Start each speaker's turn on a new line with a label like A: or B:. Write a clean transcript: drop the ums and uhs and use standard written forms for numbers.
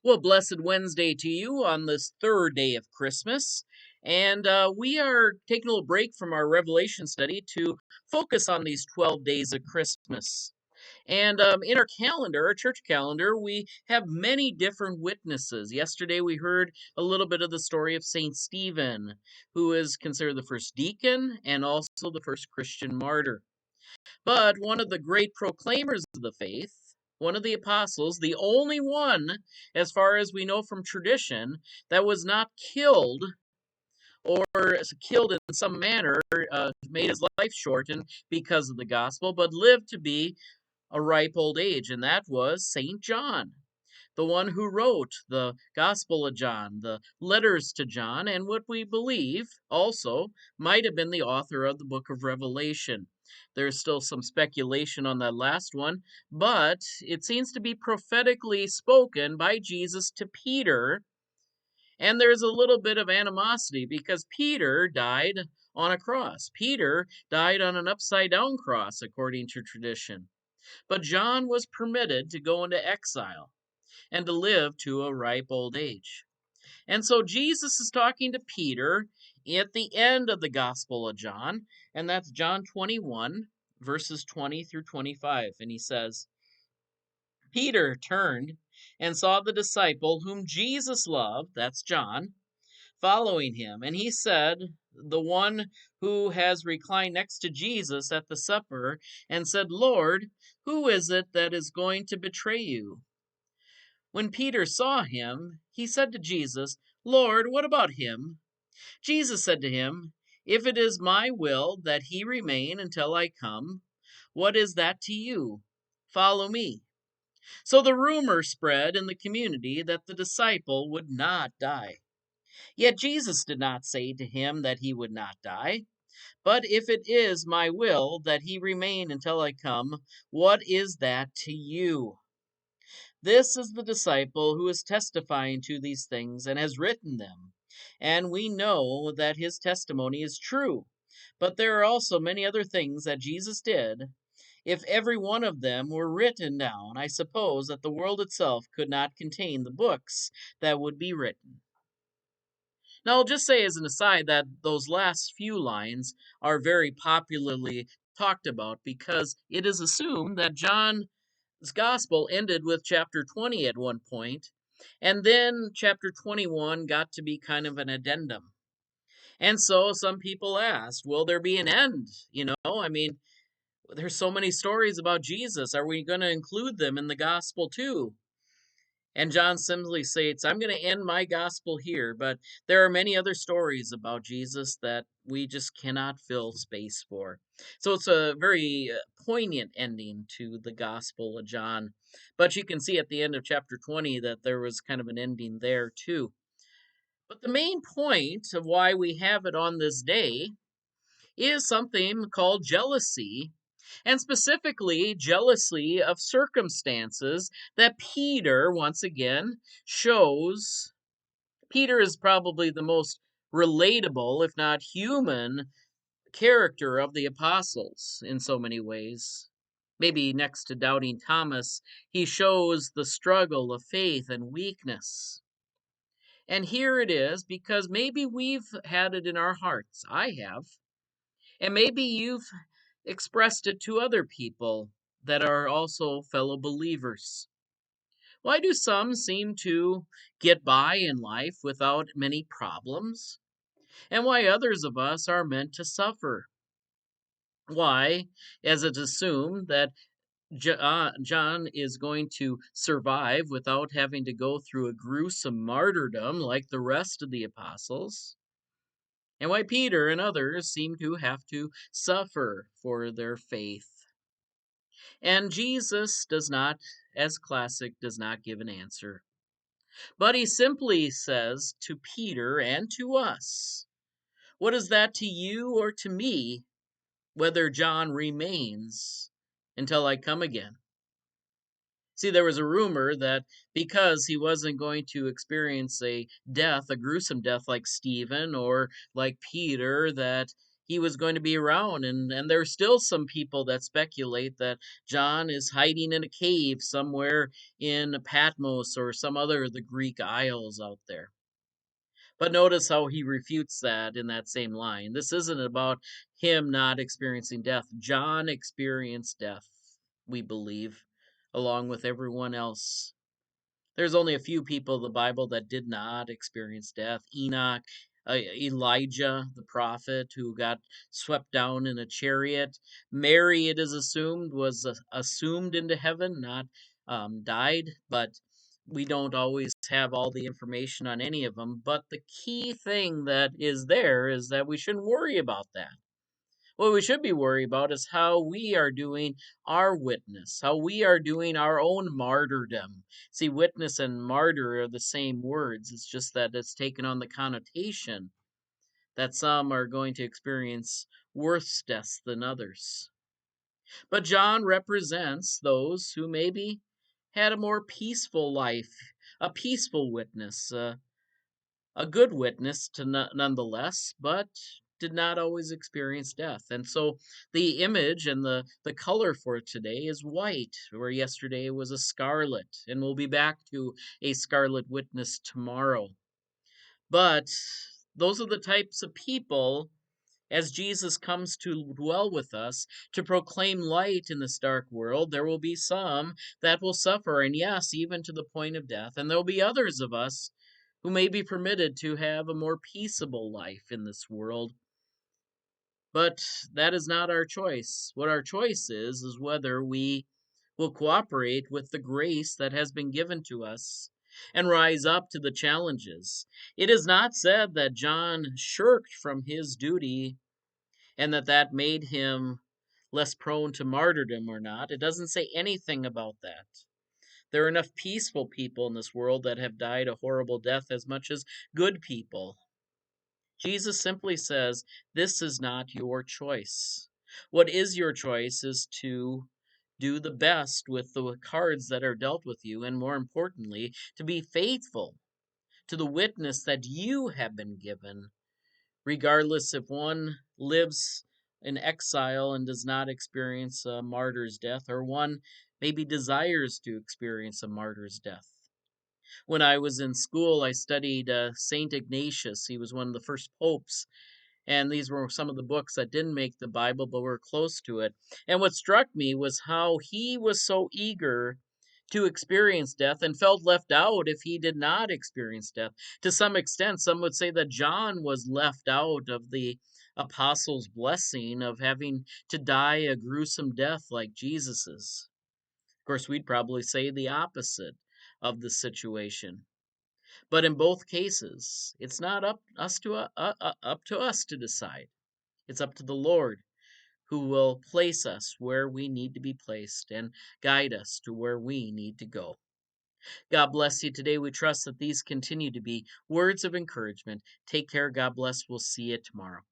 A: Well, blessed Wednesday to you on this third day of Christmas. And we are taking a little break from our Revelation study to focus on these 12 days of Christmas. And in our calendar, our church calendar, we have many different witnesses. Yesterday, we heard a little bit of the story of St. Stephen, who is considered the first deacon and also the first Christian martyr. But one of the great proclaimers of the faith, one of the apostles, the only one, as far as we know from tradition, that was not killed or killed in some manner, made his life shortened because of the gospel, but lived to be a ripe old age, and that was St. John, the one who wrote the Gospel of John, the letters to John, and what we believe also might have been the author of the book of Revelation. There's still some speculation on that last one, but it seems to be prophetically spoken by Jesus to Peter. And there's a little bit of animosity because Peter died on a cross. Peter died on an upside down cross, according to tradition. But John was permitted to go into exile and to live to a ripe old age. And so Jesus is talking to Peter at the end of the Gospel of John, and that's John 21, verses 20 through 25. And he says, Peter turned and saw the disciple whom Jesus loved, that's John, following him. And he said, the one who has reclined next to Jesus at the supper, and said, Lord, who is it that is going to betray you? When Peter saw him, he said to Jesus, Lord, what about him? Jesus said to him, If it is my will that he remain until I come, what is that to you? Follow me. So the rumor spread in the community that the disciple would not die. Yet Jesus did not say to him that he would not die. But if it is my will that he remain until I come, what is that to you? This is the disciple who is testifying to these things and has written them. And we know that his testimony is true. But there are also many other things that Jesus did. If every one of them were written down, I suppose that the world itself could not contain the books that would be written. Now, I'll just say as an aside that those last few lines are very popularly talked about because it is assumed that John's gospel ended with chapter 20 at one point, and then chapter 21 got to be kind of an addendum. And so some people asked, will there be an end? I mean, there's so many stories about Jesus. Are we going to include them in the gospel too? And John simply states, I'm going to end my gospel here, but there are many other stories about Jesus that we just cannot fill space for. So it's a very poignant ending to the Gospel of John. But you can see at the end of chapter 20 that there was kind of an ending there too. But the main point of why we have it on this day is something called jealousy, and specifically jealousy of circumstances that Peter, once again, shows. Peter is probably the most relatable, if not human, character of the apostles in so many ways. Maybe next to doubting Thomas, he shows the struggle of faith and weakness. And here it is because maybe we've had it in our hearts. I have. And maybe you've expressed it to other people that are also fellow believers. Why do some seem to get by in life without many problems? And why others of us are meant to suffer? Why, as it's assumed that John is going to survive without having to go through a gruesome martyrdom like the rest of the apostles? And why Peter and others seem to have to suffer for their faith? And Jesus does not, as classic, does not give an answer. But he simply says to Peter and to us, what is that to you or to me, whether John remains until I come again? See, there was a rumor that because he wasn't going to experience a death, a gruesome death like Stephen or like Peter, that he was going to be around. And there's still some people that speculate that John is hiding in a cave somewhere in Patmos or some other of the Greek isles out there. But notice how he refutes that in that same line. This isn't about him not experiencing death. John experienced death, we believe, along with everyone else. There's only a few people in the Bible that did not experience death. Enoch, Elijah, the prophet who got swept down in a chariot. Mary, it is assumed, was assumed into heaven, not died. But we don't always have all the information on any of them. But the key thing that is there is that we shouldn't worry about that. What we should be worried about is how we are doing our witness, how we are doing our own martyrdom. See, witness and martyr are the same words. It's just that it's taken on the connotation that some are going to experience worse deaths than others. But John represents those who maybe had a more peaceful life, a peaceful witness, a good witness to nonetheless, but did not always experience death. And so the image and the color for today is white, where yesterday was a scarlet, and we'll be back to a scarlet witness tomorrow. But those are the types of people as Jesus comes to dwell with us to proclaim light in this dark world. There will be some that will suffer, and yes, even to the point of death. And there will be others of us who may be permitted to have a more peaceable life in this world. But that is not our choice. What our choice is whether we will cooperate with the grace that has been given to us and rise up to the challenges. It is not said that John shirked from his duty and that made him less prone to martyrdom or not. It doesn't say anything about that. There are enough peaceful people in this world that have died a horrible death as much as good people. Jesus simply says, this is not your choice. What is your choice is to do the best with the cards that are dealt with you, and more importantly, to be faithful to the witness that you have been given, regardless if one lives in exile and does not experience a martyr's death, or one maybe desires to experience a martyr's death. When I was in school, I studied St. Ignatius. He was one of the first popes, and these were some of the books that didn't make the Bible but were close to it. And what struck me was how he was so eager to experience death and felt left out if he did not experience death. To some extent, some would say that John was left out of the apostles' blessing of having to die a gruesome death like Jesus's. Of course, we'd probably say the opposite of the situation. But in both cases, it's not up to us to decide. It's up to the Lord, who will place us where we need to be placed and guide us to where we need to go. God bless you today. We trust that these continue to be words of encouragement. Take care. God bless. We'll see you tomorrow.